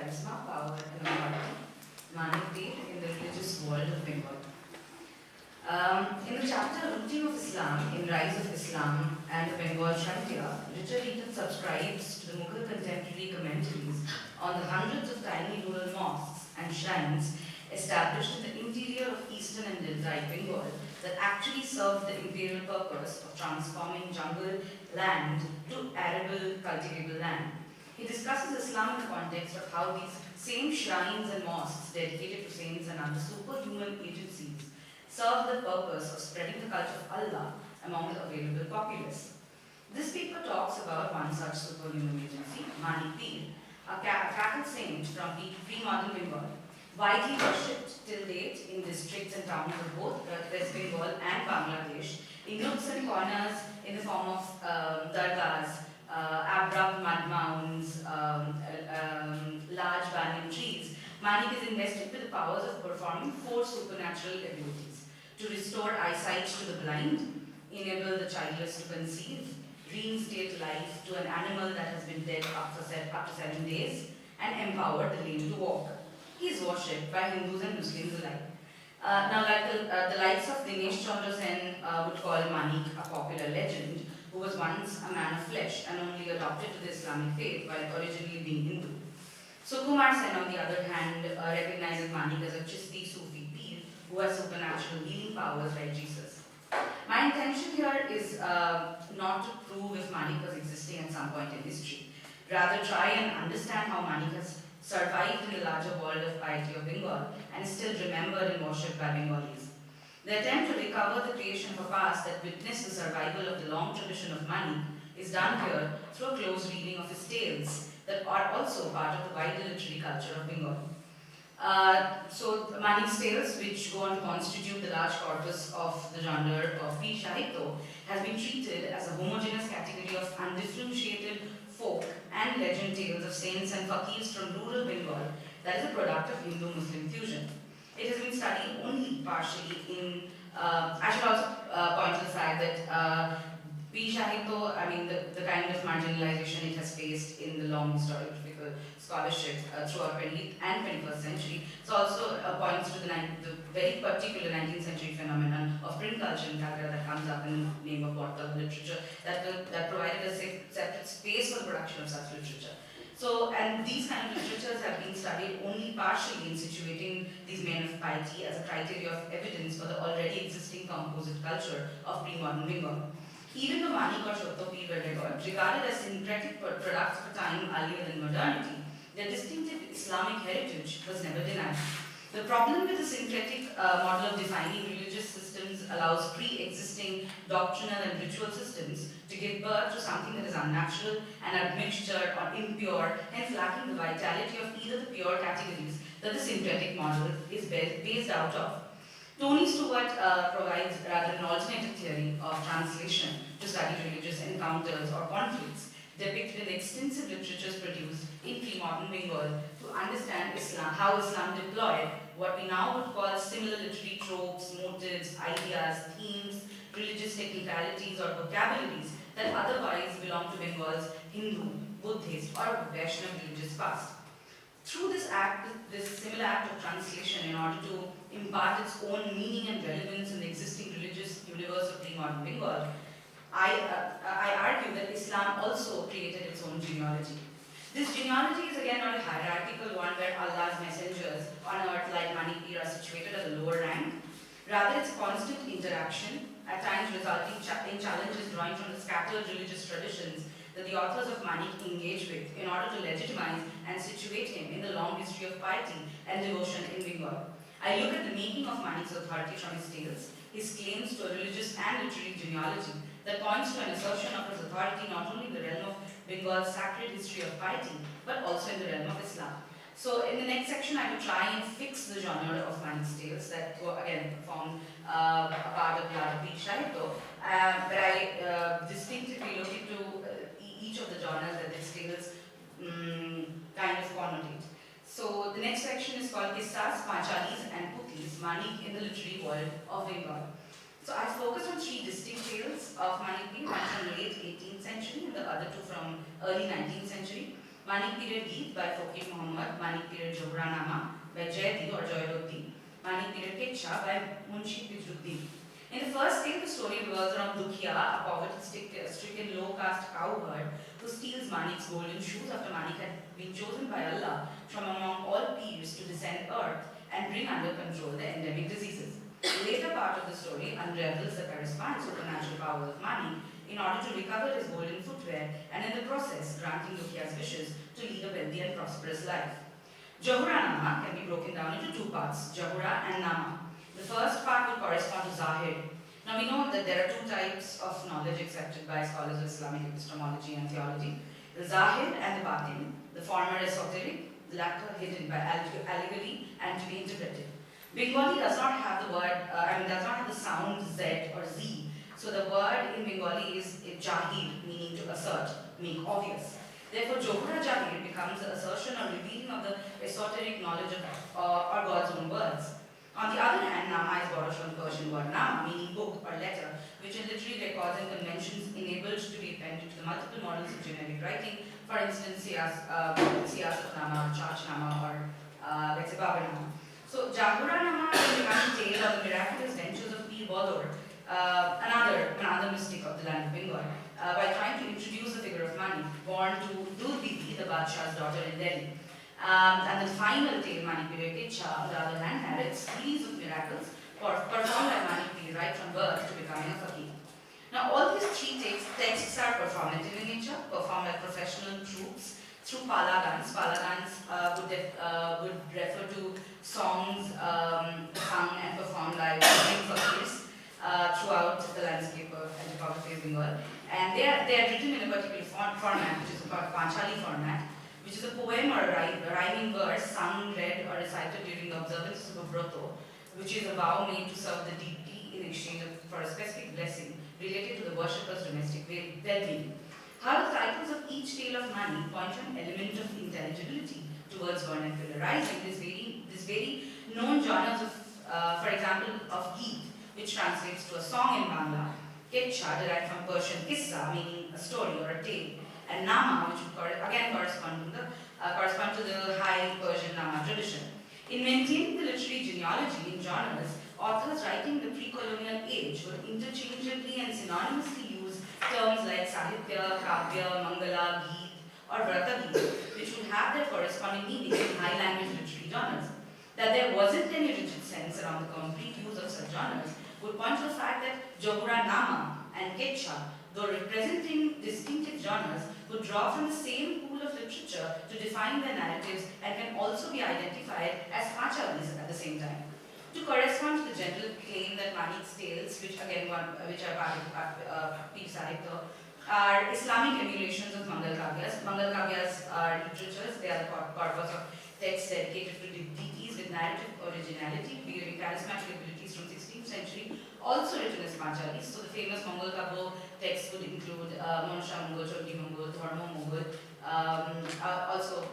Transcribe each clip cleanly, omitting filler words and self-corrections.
charisma, power, and authority, Manik Pir in the religious world of Bengal. In the chapter Rooting of Islam, in Rise of Islam and the Bengal sahitya, Richard Eaton subscribes to the Mughal contemporary commentaries on the hundreds of tiny rural mosques and shrines established in the interior of eastern and deltaic Bengal that actually served the imperial purpose of transforming jungle land to arable, cultivable land. He discusses Islam in the context of how these same shrines and mosques dedicated to saints and other superhuman agencies serve the purpose of spreading the cult of Allah among the available populace. This paper talks about one such superhuman agency, Manik Pir, a cattle saint from pre-modern Bengal, widely worshipped till date in districts and towns of both West Bengal and Bangladesh, in nooks and corners in the form of dargahs, abrupt mud mounds, large banyan trees. Manik is invested with the powers of performing 4 supernatural abilities: to restore eyesight to the blind, enable the childless to conceive, reinstate life to an animal that has been dead up to 7 days, and empower the lame to walk. He is worshipped by Hindus and Muslims alike. Now, like the likes of Dinesh Chandra Sen would call Manik a popular legend, who was once a man of flesh and only adopted to the Islamic faith while originally being Hindu. Sukumar Sen, on the other hand, recognizes Manik as a Chisti Sufi Pir who has supernatural healing powers like Jesus. My intention here is not to prove if Manik was existing at some point in history. Rather, try and understand how Manik has survived in the larger world of piety of Bengal and is still remembered and worshipped by Bengalis. The attempt to recover the creation of a past that witnessed the survival of the long tradition of Manik is done here through a close reading of his tales that are also part of the wider literary culture of Bengal. So Manik's tales, which go on to constitute the large corpus of the genre of Sahitya, has been treated as a homogeneous category of undifferentiated folk and legend tales of saints and fakirs from rural Bengal that is a product of Hindu-Muslim fusion. It has been studied only partially in, I should also point to the fact that Sahitya, I mean the kind of marginalization it has faced in the long historical scholarship throughout 20th and 21st century. So also points to the very particular 19th century phenomenon of print culture in Calcutta that comes up in the name of portable literature that provided a separate space for the production of such literature. So, and these kind of literatures have been studied only partially in situating these men of piety as a criteria of evidence for the already existing composite culture of pre-modern Bengal. Even though Manik or Sweta Dutta were regarded as syncretic products of a time earlier than modernity, their distinctive Islamic heritage was never denied. The problem with the syncretic model of defining religious systems allows pre-existing doctrinal and ritual systems to give birth to something that is unnatural and admixtured or impure, hence lacking the vitality of either the pure categories that the syncretic model is based out of. Tony Stewart provides rather an alternative theory of translation to study religious encounters or conflicts depicted in extensive literatures produced in pre-modern Bengal to understand Islam, how Islam deployed what we now would call similar literary tropes, motives, ideas, themes, religious technicalities or vocabularies that otherwise belong to Bengal's Hindu, Buddhist or Vaishnav religious past. Through this similar act of translation in order to impart its own meaning and relevance in the existing religious universe of pre-modern Bengal, I argue that Islam also created its own genealogy. This genealogy is again not a hierarchical one where Allah's messengers on earth like Manik Pir are situated at a lower rank. Rather, it's a constant interaction, at times resulting in challenges drawing from the scattered religious traditions that the authors of Manik engage with in order to legitimize and situate him in the long history of piety and devotion in Bengal. I look at the making of Manik's authority from his tales, his claims to a religious and literary genealogy that points to an assertion of his authority not only in the realm of Bengal's sacred history of piety, but also in the realm of Islam. So in the next section, I will try and fix the genre of Manik's tales that again form a part of the Sahitya, but I distinctively look into each of the genres that these tales kind of connotate. So the next section is called Kissas, Panchalis and Puthis, Manik in the literary world of Bengal. So I focused on 3 distinct tales of Manik Pir, one from late 18th century and the other 2 from early 19th century. Manik Pir Geet by Faqir Muhammad, Manik Pir Johranama by Jayati or Joyruddin, Manik Pir Ketcha by Munshi Pijruddin. In the first tale, the story revolves around Dukhiya, a poverty-stricken low-caste cowherd who steals Manik's golden shoes after Manik had been chosen by Allah from among all peers to descend earth and bring under control the endemic diseases. The later part of the story unravels the corresponding supernatural powers of Manik in order to recover his golden footwear and in the process granting Dukhiya's wishes to lead a wealthy and prosperous life. Jahuranama can be broken down into two parts, Jahura and Nama. The first part will correspond to Zahir. Now we know that there are two types of knowledge accepted by scholars of Islamic epistemology and theology, the Zahir and the Batin, the former esoteric, the latter hidden by allegory and to be interpreted. Bengali does not have the word, does not have the sound Z or Z. So the word in Bengali is Jahir, meaning to assert, make obvious. Therefore, Johura Jahir becomes the assertion or revealing of the esoteric knowledge of or God's own words. On the other hand, Nama is borrowed from the Persian word Nama, meaning book or letter, which in literary records and conventions enabled to be appended to the multiple models of generic writing, for instance, Siyasat Nama, Chach Nama, or let's say Babar Nama. So, Jahura Nama will become a tale of the miraculous ventures of Pir Badur, another mystic of the land of Bengal, by trying to introduce the figure of Manik, born to Dul Bibi, the Badshah's daughter in Delhi. And the final tale, Manik Pir Ketcha, on the other hand, narrates series of miracles performed by Manik Pir right from birth to becoming a fakir. Now, all these three texts are performative in nature, performed by professional troops through palagans. Palagans would refer to songs sung and performed by fakirs throughout the landscape and topography of Bengal. And they are written in a particular format, which is called Panchali format, which is a poem or a rhyming verse sung, read, or recited during the observance of a broto, which is a vow made to serve the deity in exchange for a specific blessing related to the worshipper's domestic well-being. However, the titles of each tale of Mani point to an element of intelligibility towards vernacularizing this very known genres of, for example, of Geet, which translates to a song in Bangla, Ketcha, derived from Persian Kissa, meaning a story or a tale, and Nama, which would again correspond to the High Persian Nama tradition. In maintaining the literary genealogy in genres, authors writing the pre-colonial age would interchangeably and synonymously use terms like sahitya, kavya, mangala, geet, or vrata geet, which would have their corresponding meanings in high language literary genres. That there wasn't any rigid sense around the complete use of such genres would point to the fact that Jahura Nama and Ketcha, though representing distinctive genres, would draw from the same pool of literature to define their narratives and can also be identified as padabalis at the same time. To correspond to the general claim that Manik's tales, which are part of Pir Sahitya, are Islamic emulations of Mangalkavyas. Mangalkavyas are literatures, they are the corpus of texts dedicated to deities with narrative originality, bearing charismatic abilities from 16th century, also written as Panchalis. So the famous Mangalkavya texts would include Manusha Mongol, Choti Mongol, Dharma Mongol, also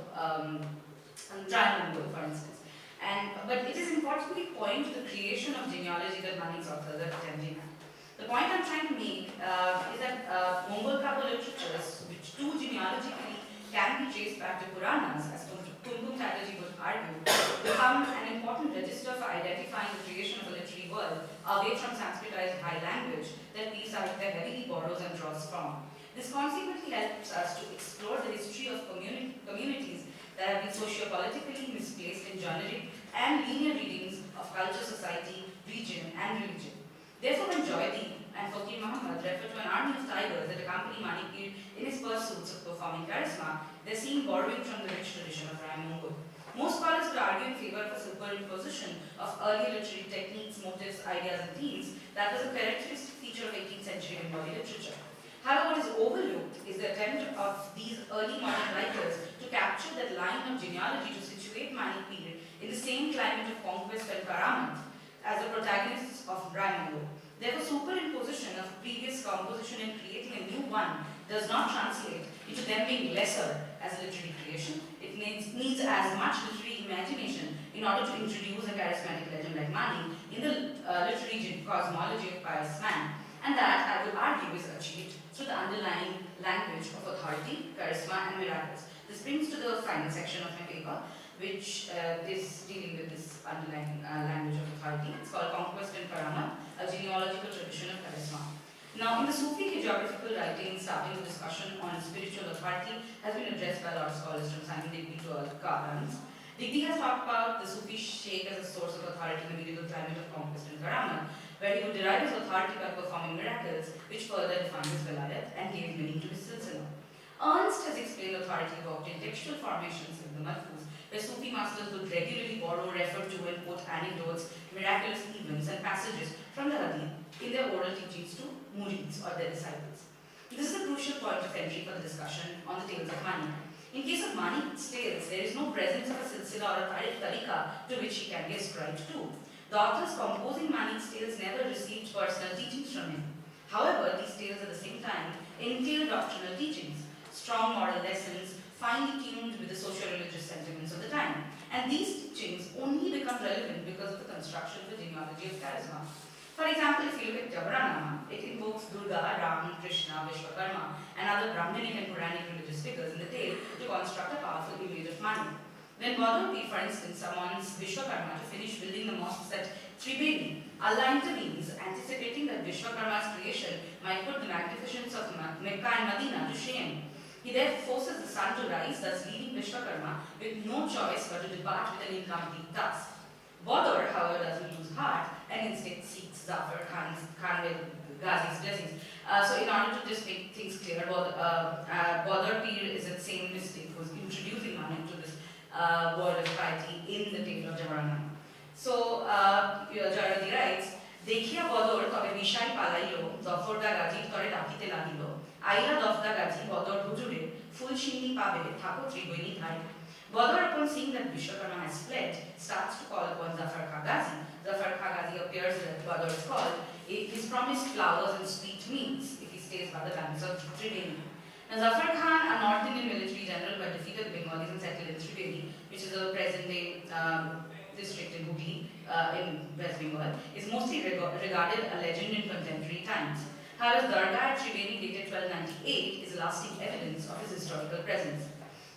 Jaya Mongol, for instance. But it is important to point to the creation of genealogy that Manik's authors are attempting at. The point I'm trying to make is that Mangalkavya literatures, which too genealogically can be traced back to Puranas, as Kumkum Chatterjee would argue, become an important register for identifying the creation of a literary world away from Sanskritized high language that Pir Sahitya heavily borrows and draws from. This consequently helps us to explore the history of communities that have been socio-politically misplaced in generic and linear readings of culture, society, region, and religion. Therefore, when Joyati and Faqir Muhammad refer to an army of tigers that accompany Manik Pir in his pursuits of performing charisma, they are seen borrowing from the rich tradition of Rai Mongol. Most scholars would argue in favor of a superimposition of early literary techniques, motives, ideas, and themes that was a characteristic feature of 18th century Bengali literature. However, what is overlooked is the attempt of these early modern writers to capture that line of genealogy to situate Manik Pir in the same climate of conquest and karamat as the protagonists of Rai Mongol. Therefore, superimposition of previous composition and creating a new one does not translate into them being lesser as a literary creation. It needs as much literary imagination in order to introduce a charismatic legend like Mani in the literary cosmology of pious man. And that, I would argue, is achieved through the underlying language of authority, charisma, and miracles. This brings the final section of my paper, which is dealing with this underlying language of authority. It's called Conquest and Karama, a genealogical tradition of charisma. Now, in the Sufi hagiographical writings, starting the discussion on spiritual authority has been addressed by a lot of scholars from Simon Digby to Al-Qarans. Digby has talked about the Sufi sheikh as a source of authority in the medieval climate of conquest and karama, where he would derive his authority by performing miracles, which further defined his velayat and gave meaning to his silsila. Ernst has explained authority evoked in textual formations in the Malfuz, where Sufi masters would regularly borrow, refer to, and quote anecdotes, miraculous events, and passages from the Hadith in their oral teachings to murids or their disciples. This is a crucial point of entry for the discussion on the tales of Manik. In case of Manik's tales, there is no presence of a silsila or a tariqa to which he can be ascribed to. The authors composing Manik's tales never received personal teachings from him. However, these tales at the same time entail doctrinal teachings, strong moral lessons, finely tuned with the socio-religious sentiments of the time. And these teachings only become relevant because of the construction of the genealogy of charisma. For example, if you look at Jabaranama, it invokes Durga, Ram, Krishna, Vishwakarma, and other Brahminic and Puranic religious figures in the tale to construct a powerful image of Manik. When Badr Pir, for instance, summons Vishwakarma to finish building the mosques at Tribeni, Allah intervenes, anticipating that Vishwakarma's creation might put the magnificence of Mecca and Medina to shame. He then forces the sun to rise, thus leaving Vishwakarma with no choice but to depart with an incomplete task. Badr, however, doesn't lose heart and instead seeks Zafar Khan with Ghazi's blessings. So in order to just make things clear, Badr Pir is the same mystic who's introducing Manik to this world of piety in the tale of Jabaranama. So Jayarati writes, Dekhiya Badr tobe Bishai palailo, Zafarda Gaji tore dakite lagilo, Aira dofda Gaji Badr hujure, full shini pabe, thako triboni thai. Badr, upon seeing that Vishwakarma has fled, starts to call upon Zafar Khan Ghazi. Zafar Khan Ghazi appears that Badr is called. He's promised flowers and sweet meats if he stays by the banks of Tribeni. Now, Zafar Khan, a North Indian military general who had defeated the Bengalis and settled in Tribeni, which is a present-day district in Hooghly in West Bengal, is mostly regarded a legend in contemporary times. However, Dargah at Tribeni dated 1298 is lasting evidence of his historical presence.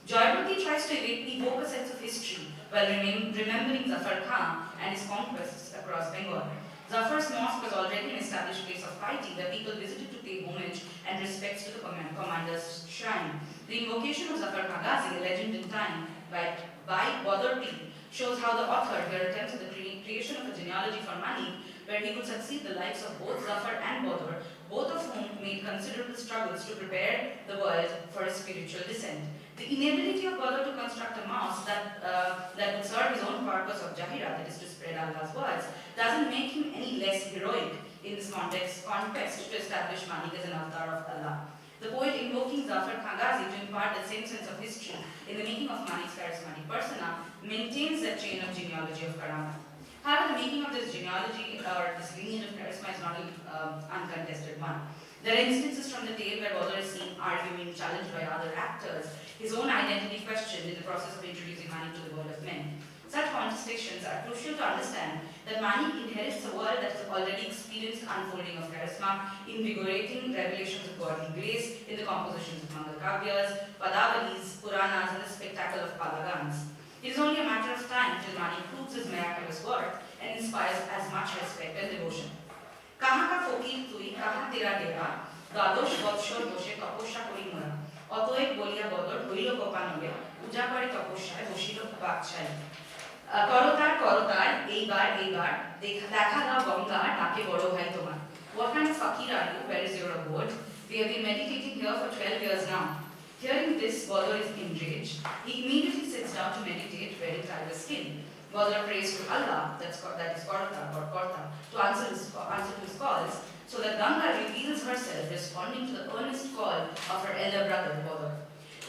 Jayarati tries to evoke a sense of history while remembering Zafar Khan and his conquests across Bengal. Zafar's mosque was already an established place of piety where people visited to pay homage and respects to the commander's shrine. The invocation of Zafar Khan Ghazi, a legend in time, by Badr Pir, shows how the author here attempts the creation of a genealogy for Manik, where he could succeed the likes of both Zafar and Badr, both of whom made considerable struggles to prepare the world for a spiritual descent. The inability of Badr to construct a mosque that would serve his own purpose of Jahira, that is to spread Allah's words, doesn't make him any less heroic in this context to establish Manik as an avatar of Allah. The poet invoking Zafar Khan Ghazi to impart the same sense of history in the making of Manik's charismatic persona maintains that chain of genealogy of karama. However, the making of this genealogy or this lineage of charisma is not an uncontested one. There are instances from the tale where Badr is seen arguing, challenged by other actors, his own identity questioned in the process of introducing Manik to the world of men. Such contestations are crucial to understand that Manik inherits a world that has already experienced unfolding of charisma, invigorating revelations of godly grace in the compositions of Mangalkavyas, padabalis, Puranas, and the spectacle of padagans. It is only a matter of time till Manik proves his miraculous worth and inspires as much respect and devotion. Kaha ka fokir tui, kaha tera dera, দ্বাদশ বৎসর বসে তপস্যা করি মোরা অতএব বলিয়া বদর হইল কোপানবে পূজা করে তপস্যায় বসিল বাদশাহী করতার করতার এইবার দেখা দাও গঙ্গা ডাকে বড় ভাই তোমার What kind of fakir are you? Where is your abode? We have been meditating here for 12 years now. Hearing this, Badr is enraged. He immediately sits down to meditate, wearing tiger's skin. Badr prays to Allah, that is Korta, to answer to his calls, so that Ganga reveals herself, responding to the earnest call of her elder brother, Badr.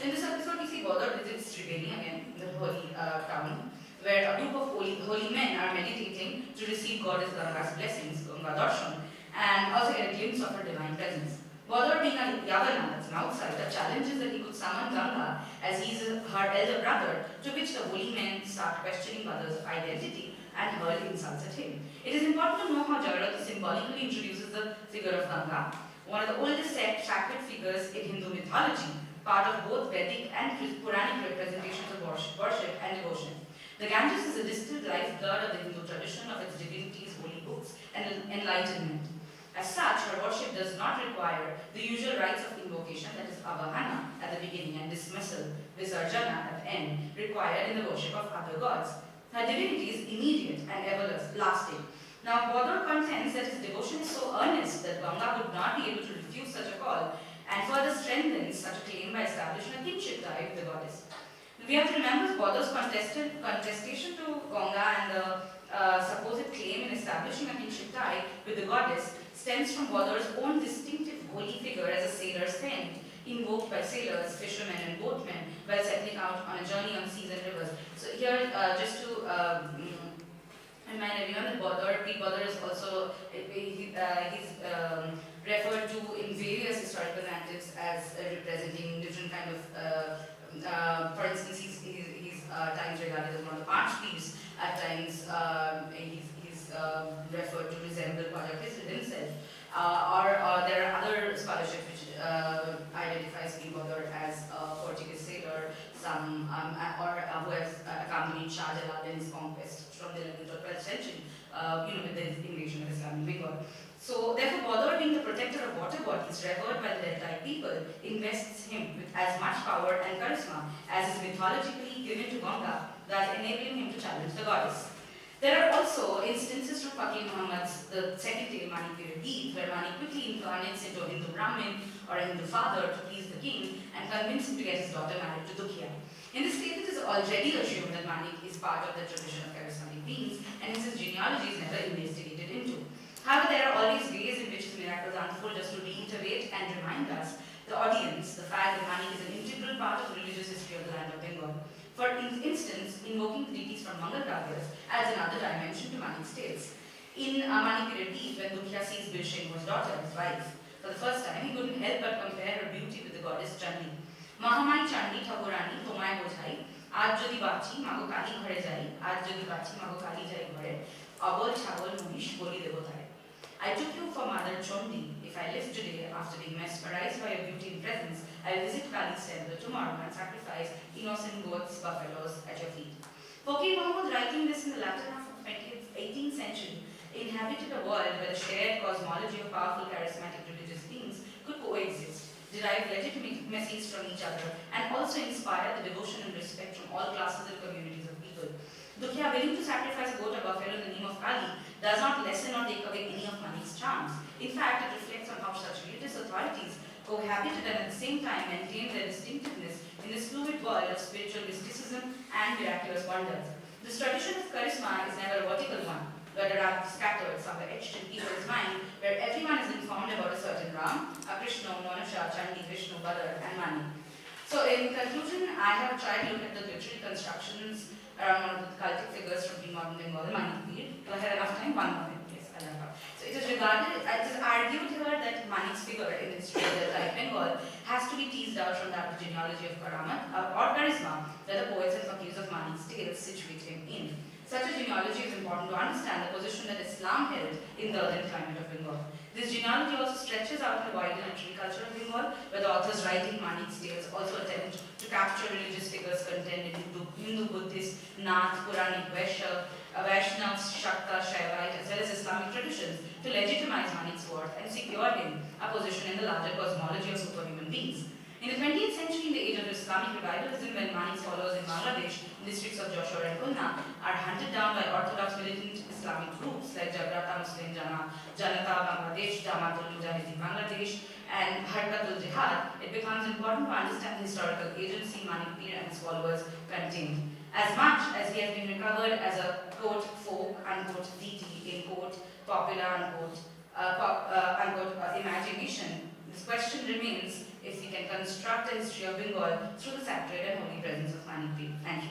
In this episode, we see Badr visits Tribeni again, the holy town, where a group of holy men are meditating to receive Goddess Ganga's blessings, Ganga Darshan, and also get a glimpse of her divine presence. Badr, being a Yavana, that's an outsider, challenges that he could summon Ganga as he is her elder brother, to which the holy men start questioning Badr's identity and hurl insults at him. It is important to know how Jayarati symbolically introduces the figure of Ganga, one of the oldest sacred figures in Hindu mythology, part of both Vedic and Puranic representations of worship and devotion. The Ganges is a distilled lifeblood of the Hindu tradition of its divinities, holy books, and enlightenment. As such, her worship does not require the usual rites of invocation, that is avahana at the beginning and dismissal, visarjana at the end, required in the worship of other gods. Her divinity is immediate and everlasting. Now, Bodor contends that his devotion is so earnest that Ganga would not be able to refuse such a call, and further strengthens such a claim by establishing a kinship tie with the goddess. We have to remember Bodor's contestation to Ganga and the supposed claim in establishing a kinship tie with the goddess stems from Bodor's own distinctive holy figure as a sailor saint, invoked by sailors, fishermen, and boatmen while settling out on a journey on seas and rivers. So here, just to remind everyone that Bodor is also he's referred to in various historical narratives as representing different kind of. For instance, he's times regarded as one of the archthieves. At times, he's referred to resemble Caryapadas himself. Or there are other scholarship which identifies Bodor as a Portuguese sailor, some who has accompanied Shah Jalal in his conquest from the 11th or 12th century, with the invasion of Islamic Bengal. So, therefore, Bodor, being the protector of water bodies revered by the Deltaic people, invests him with as much power and charisma as is mythologically given to Ganga, thus enabling him to challenge the goddess. There are also instances from Fakir Muhammad's the second tale, Manik Pir, where Manik quickly incarnates into a Hindu Brahmin or a Hindu father to please the king and convince him to get his daughter married to Dukhya. In this case, it is already assumed that Manik is part of the tradition of charismatic beings, and hence his genealogy is never investigated into. However, there are always ways in which his miracles unfold just to reiterate and remind us, the audience, the fact that Manik is an integral part of the religious history of the land of Bengal. For instance, invoking the deities from Mangalkavya adds another dimension to Manik's tales. In Manik Pir, when Dukhya sees Bilshen's daughter, his wife, for the first time, he couldn't help but compare her beauty with the goddess Chandi. Mahamai Chandi Thakurani Tomai Bojhai, Aaj Jodi Bachi Mago Kali Ghare Jai, Aaj Jodi Bachi Mago Kali Jai Ghare, Abol Chhabol Munish Boli Devotare. I took you for Mother Chondi. If I live today, after being mesmerized by your beauty and presence, I will visit Kali's temple tomorrow and sacrifice innocent goats, buffaloes at your feet. Fakir Muhammad, writing this in the latter half of the 18th century, inhabited a world where the shared cosmology of powerful, charismatic religious beings could coexist, derive legitimacies from each other, and also inspire the devotion and respect from all classes and communities of people. Dukhya, willing to sacrifice a goat or buffalo in the name of Kali, does not lessen or take away any of Manik's charms. In fact, it reflects on how such religious authorities cohabited and at the same time maintained their distinctiveness in this fluid world of spiritual mysticism and miraculous wonders. This tradition of charisma is never a vertical one, but rather scattered, somewhere etched in people's mind, where everyone is informed about a certain Ram, a Krishna, Manusha, Chandi, Vishnu, Badar, and Mani. So in conclusion, I have tried to look at the literary constructions around one of the cultic figures from pre-modern Bengal, Manik Pir. Do I have enough time? 1 minute, yes, I have. So it is argued here that Manik's figure in the history of the Bengal has to be teased out from that genealogy of Karamat or charisma that the poets and fakirs of Manik's tales situate him in. Such a genealogy is important to understand the position that Islam held in the urban climate of Bengal. This genealogy also stretches out the wider literary culture of Bengal, where the authors writing Manik's tales also attempt to capture religious figures contained in Hindu, Buddhist, Nath, Puranic, Vaishnav, Shakta, Shaivite, as well as Islamic traditions to legitimize Manik's worth and secure him a position in the larger cosmology of superhuman beings. In the 20th century, in the age of Islamic revivalism, when Manik's followers in Bangladesh, districts of Joshua and Khulna, are hunted down by orthodox militant Islamic groups like Jagrata Muslim Janata Bangladesh, Jamatul Mujahideen Bangladesh, and Harkatul Jihad, it becomes important to understand the historical agency Manik Pir and his followers contained. As much as he has been recovered as a quote folk, unquote deity, in quote popular, unquote imagination, this question remains if we can construct a history of Bengal through the sacred and holy presence of Manik Pir. Thank you.